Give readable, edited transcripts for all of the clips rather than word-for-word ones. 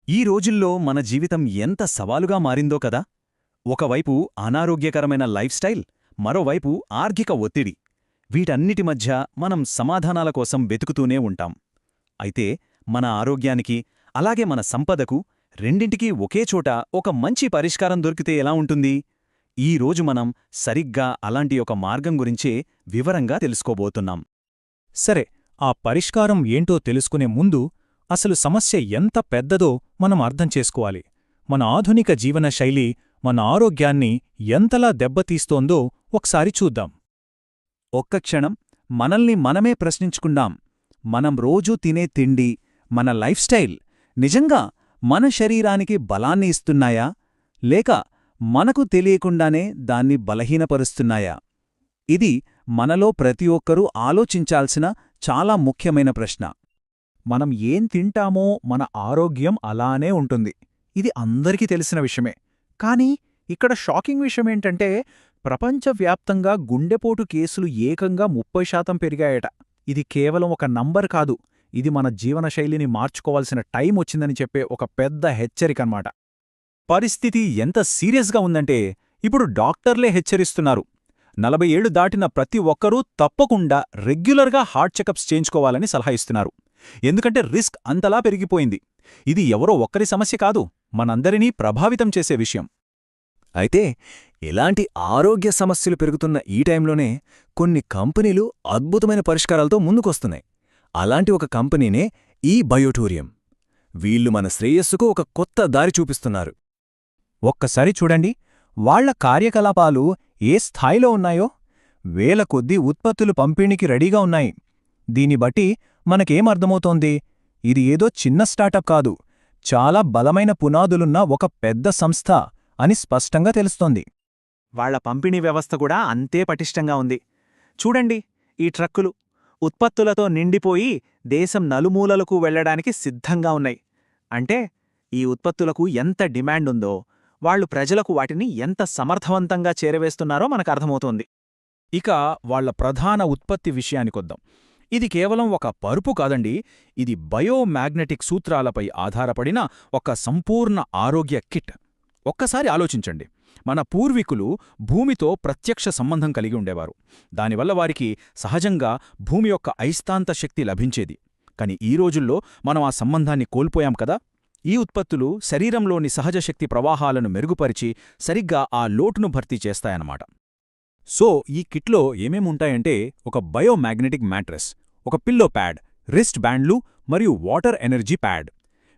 ఈ రోజుల్లో మన జీవితం ఎంత సవాలుగా మారిందో కదా. ఒకవైపు అనారోగ్యకరమైన లైఫ్ స్టైల్, మరోవైపు ఆర్థిక ఒత్తిడి. వీటన్నిటి మధ్య మనం సమాధానాల కోసం వెతుకుతూనే ఉంటాం. అయితే మన ఆరోగ్యానికి, అలాగే మన సంపదకు రెండింటికీ ఒకేచోట ఒక మంచి పరిష్కారం దొరికితే ఎలా ఉంటుంది? ఈ రోజు మనం సరిగ్గా అలాంటి ఒక మార్గం గురించే వివరంగా తెలుసుకోబోతున్నాం. సరే, ఆ పరిష్కారం ఏంటో తెలుసుకునే ముందు అసలు సమస్య ఎంత పెద్దదో మనం అర్థం చేసుకోవాలి. మన ఆధునిక జీవనశైలి మన ఆరోగ్యాన్ని ఎంతలా దెబ్బతీస్తోందో ఒకసారి చూద్దాం. ఒక్క క్షణం మనల్ని మనమే ప్రశ్నించుకుందాం. మనం రోజూ తినే తిండి, మన లైఫ్ స్టైల్ నిజంగా మన శరీరానికి బలాన్ని ఇస్తున్నాయా, లేక మనకు తెలియకుండానే దాన్ని బలహీనపరుస్తున్నాయా? ఇది మనలో ప్రతి ఒక్కరూ ఆలోచించాల్సిన చాలా ముఖ్యమైన ప్రశ్న. మనం ఏం తింటామో మన ఆరోగ్యం అలానే ఉంటుంది. ఇది అందరికీ తెలిసిన విషయమే. కానీ ఇక్కడ షాకింగ్ విషయమేంటంటే, ప్రపంచవ్యాప్తంగా గుండెపోటు కేసులు ఏకంగా 30% పెరిగాయట. ఇది కేవలం ఒక నంబర్ కాదు, ఇది మన జీవనశైలిని మార్చుకోవాల్సిన టైం వచ్చిందని చెప్పే ఒక పెద్ద హెచ్చరికన్నమాట. పరిస్థితి ఎంత సీరియస్గా ఉందంటే ఇప్పుడు డాక్టర్లే హెచ్చరిస్తున్నారు. 40 ఏళ్లు దాటిన ప్రతి ఒక్కరూ తప్పకుండా రెగ్యులర్గా హార్ట్ చెకప్స్ చేయించుకోవాలని సలహా ఇస్తున్నారు. ఎందుకంటే రిస్క్ అంతలా పెరిగిపోయింది. ఇది ఎవరో ఒక్కరి సమస్య కాదు, మనందరినీ ప్రభావితం చేసే విషయం. అయితే ఇలాంటి ఆరోగ్య సమస్యలు పెరుగుతున్న ఈ టైంలోనే కొన్ని కంపెనీలు అద్భుతమైన పరిష్కారాలతో ముందుకొస్తున్నాయి. అలాంటి ఒక కంపెనీనే ఈ బయోటోరియం. వీళ్లు మన శ్రేయస్సుకు ఒక కొత్త దారి చూపిస్తున్నారు. ఒక్కసారి చూడండి, వాళ్ల కార్యకలాపాలు ఏ స్థాయిలో ఉన్నాయో. వేల కొద్దీ ఉత్పత్తులు పంపిణీకి రెడీగా ఉన్నాయి. దీన్ని బట్టి మనకేమర్థమవుతోంది? ఇది ఏదో చిన్న స్టార్టప్ కాదు, చాలా బలమైన పునాదులున్న ఒక పెద్ద సంస్థ అని స్పష్టంగా తెలుస్తోంది. వాళ్ల పంపిణీ వ్యవస్థ కూడా అంతే పటిష్టంగా ఉంది. చూడండి, ఈ ట్రక్కులు ఉత్పత్తులతో నిండిపోయి దేశం నలుమూలలకు వెళ్లడానికి సిద్ధంగా ఉన్నాయి. అంటే ఈ ఉత్పత్తులకు ఎంత డిమాండ్ ఉందో, వాళ్లు ప్రజలకు వాటిని ఎంత సమర్థవంతంగా చేరవేస్తున్నారో మనకర్థమవుతోంది. ఇక వాళ్ల ప్రధాన ఉత్పత్తి విషయానికొద్దాం. ఇది కేవలం ఒక పరుపు కాదండి, ఇది బయోమాగ్నెటిక్ సూత్రాలపై ఆధారపడిన ఒక సంపూర్ణ ఆరోగ్య కిట్. ఒక్కసారి ఆలోచించండి, మన పూర్వీకులు భూమితో ప్రత్యక్ష సంబంధం కలిగి ఉండేవారు. దానివల్ల వారికి సహజంగా భూమి యొక్క అయస్కాంత శక్తి లభించేది. కాని ఈ రోజుల్లో మనం ఆ సంబంధాన్ని కోల్పోయాం కదా. ఈ ఉత్పత్తులు శరీరంలోని సహజ శక్తి ప్రవాహాలను మెరుగుపరిచి సరిగ్గా ఆ లోటును భర్తీ చేస్తాయన్నమాట. సో ఈ కిట్లో ఏమేముంటాయంటే, ఒక బయోమాగ్నెటిక్ మ్యాట్రెస్, ఒక పిల్లో ప్యాడ్, రిస్ట్ బ్యాండ్లు మరియు వాటర్ ఎనర్జీ ప్యాడ్.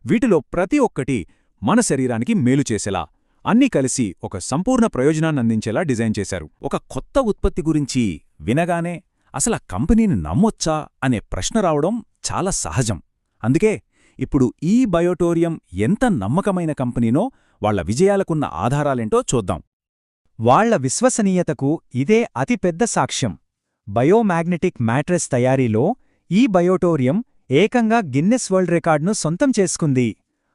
వీటిలో ప్రతి ఒక్కటి మన శరీరానికి మేలు చేసేలా, అన్నీ కలిసి ఒక సంపూర్ణ ప్రయోజనాన్నందించేలా డిజైన్ చేశారు. ఒక కొత్త ఉత్పత్తి గురించి వినగానే అసలు ఆ కంపెనీని నమ్మొచ్చా అనే ప్రశ్న రావడం చాలా సహజం. అందుకే ఇప్పుడు ఈ బయోటోరియం ఎంత నమ్మకమైన కంపెనీనో, వాళ్ల విజయాలకున్న ఆధారాలేంటో చూద్దాం. వాళ్ల విశ్వసనీయతకు ఇదే అతిపెద్ద సాక్ష్యం. బయోమాగ్నెటిక్ మ్యాట్రెస్ తయారీలో ఈ బయోటోరియం ఏకంగా గిన్నెస్ వరల్డ్ రికార్డ్ను సొంతం చేసుకుంది.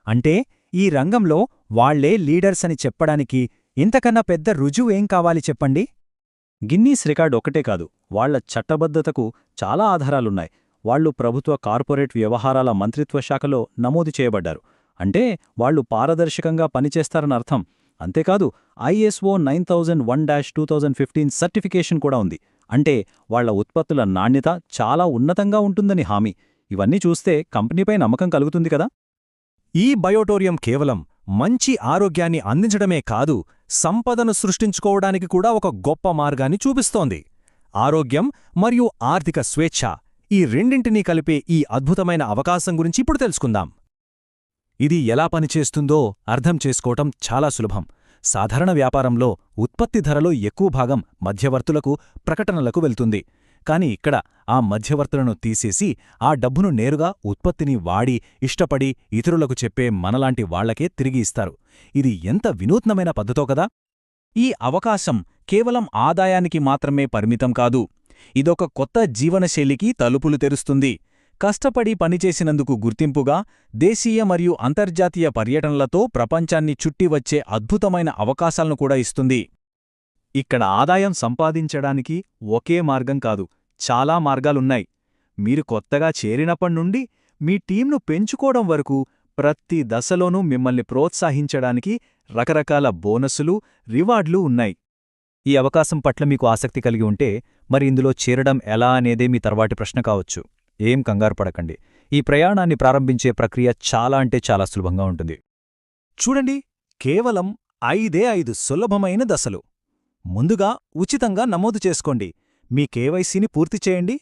అంటే ఈ రంగంలో వాళ్లే లీడర్స్ అని చెప్పడానికి ఇంతకన్నా పెద్ద రుజువేం కావాలి చెప్పండి. గిన్నీస్ రికార్డ్ ఒకటే కాదు, వాళ్ల చట్టబద్ధతకు చాలా ఆధారాలున్నాయి. వాళ్లు ప్రభుత్వ కార్పొరేట్ వ్యవహారాల మంత్రిత్వ శాఖలో నమోదు చేయబడ్డారు. అంటే వాళ్లు పారదర్శకంగా పనిచేస్తారనర్థం. అంతేకాదు, ISO 9001-2015 సర్టిఫికేషన్ కూడా ఉంది. అంటే వాళ్ల ఉత్పత్తుల నాణ్యత చాలా ఉన్నతంగా ఉంటుందని హామీ. ఇవన్నీ చూస్తే కంపెనీపై నమ్మకం కలుగుతుంది కదా. ఈ బయోటోరియం కేవలం మంచి ఆరోగ్యాన్ని అందించడమే కాదు, సంపదను సృష్టించుకోవడానికి కూడా ఒక గొప్ప మార్గాన్ని చూపిస్తోంది. ఆరోగ్యం మరియు ఆర్థిక స్వేచ్ఛ, ఈ రెండింటినీ కలిపే ఈ అద్భుతమైన అవకాశం గురించి ఇప్పుడు తెలుసుకుందాం. ఇది ఎలా పనిచేస్తుందో అర్థం చేసుకోవటం చాలా సులభం. సాధారణ వ్యాపారంలో ఉత్పత్తి ధరలో ఎక్కువ భాగం మధ్యవర్తులకు, ప్రకటనలకు వెళ్తుంది. కాని ఇక్కడ ఆ మధ్యవర్తులను తీసేసి ఆ డబ్బును నేరుగా ఉత్పత్తిని వాడి, ఇష్టపడి ఇతరులకు చెప్పే మనలాంటి వాళ్లకే తిరిగి ఇస్తారు. ఇది ఎంత వినూత్నమైన పద్ధతో కదా. ఈ అవకాశం కేవలం ఆదాయానికి మాత్రమే పరిమితం కాదు, ఇదొక కొత్త జీవనశైలికి తలుపులు తెరుస్తుంది. కష్టపడి పనిచేసినందుకు గుర్తింపుగా దేశీయ మరియు అంతర్జాతీయ పర్యటనలతో ప్రపంచాన్ని చుట్టివచ్చే అద్భుతమైన అవకాశాలను కూడా ఇస్తుంది. ఇక్కడ ఆదాయం సంపాదించడానికి ఒకే మార్గం కాదు, చాలా మార్గాలున్నాయి. మీరు కొత్తగా చేరినప్పటి నుండి మీ టీంను పెంచుకోవడం వరకు ప్రతి దశలోనూ మిమ్మల్ని ప్రోత్సహించడానికి రకరకాల బోనసులు, రివార్డులు ఉన్నాయి. ఈ అవకాశం పట్ల మీకు ఆసక్తి కలిగి ఉంటే మరి ఇందులో చేరడం ఎలా అనేదే మీ తర్వాటి ప్రశ్న కావచ్చు. ఏం కంగారు పడకండి. ఈ ప్రయాణాన్ని ప్రారంభించే ప్రక్రియ చాలా అంటే చాలా సులభంగా ఉంటుంది. చూడండి, కేవలం 5 సులభమైన దశలు. ముందుగా ఉచితంగా నమోదు చేసుకోండి. మీ కేవైసీని పూర్తి చేయండి,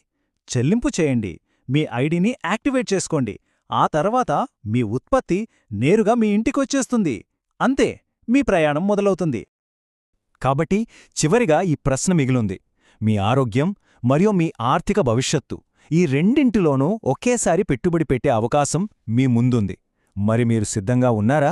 చెల్లింపు చేయండి, మీ ఐడిని యాక్టివేట్ చేసుకోండి. ఆ తర్వాత మీ ఉత్పత్తి నేరుగా మీ ఇంటికొచ్చేస్తుంది. అంతే, మీ ప్రయాణం మొదలవుతుంది. కాబట్టి చివరిగా ఈ ప్రశ్న మిగిలుంది. మీ ఆరోగ్యం మరియు మీ ఆర్థిక భవిష్యత్తు ఈ రెండింటిలోనూ ఒకేసారి పెట్టుబడి పెట్టే అవకాశం మీ ముందుంది. మరి మీరు సిద్ధంగా ఉన్నారా?